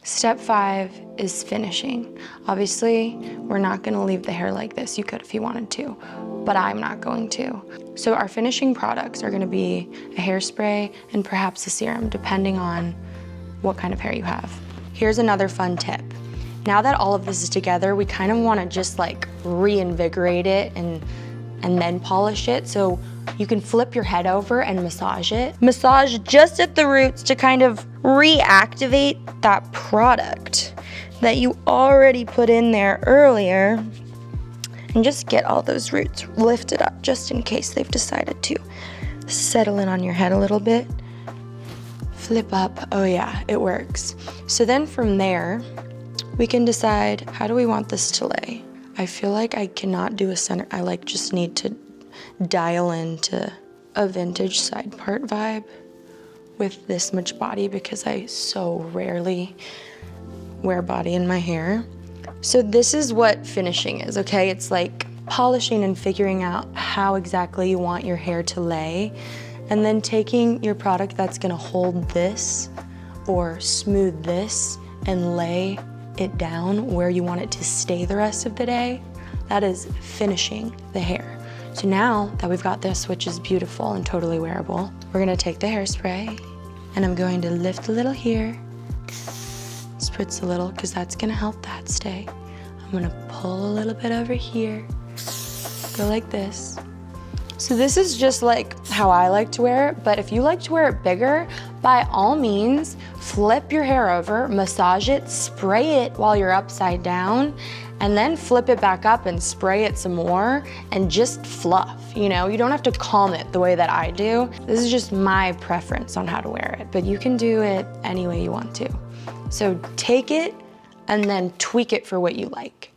Step 5 is finishing. Obviously, we're not gonna leave the hair like this. You could if you wanted to, but I'm not going to. So our finishing products are gonna be a hairspray and perhaps a serum, depending on what kind of hair you have. Here's another fun tip. Now that all of this is together, we kind of wanna just like reinvigorate it and then polish it. So you can flip your head over and massage it. Massage just at the roots to kind of reactivate that product that you already put in there earlier, and just get all those roots lifted up just in case they've decided to settle in on your head a little bit. Flip up, oh yeah, it works. So then from there, we can decide, how do we want this to lay? I feel like I cannot do a center, I like just need to dial into a vintage side part vibe with this much body because I so rarely wear body in my hair. So this is what finishing is, okay? It's like polishing and figuring out how exactly you want your hair to lay, and then taking your product that's gonna hold this or smooth this and lay it down where you want it to stay the rest of the day. That is finishing the hair. So now that we've got this, which is beautiful and totally wearable, we're gonna take the hairspray and I'm going to lift a little here, spritz a little, because that's gonna help that stay. I'm gonna pull a little bit over here, go like this. So this is just like how I like to wear it, but if you like to wear it bigger, by all means, flip your hair over, massage it, spray it while you're upside down, and then flip it back up and spray it some more and just fluff, you know? You don't have to calm it the way that I do. This is just my preference on how to wear it, but you can do it any way you want to. So take it and then tweak it for what you like.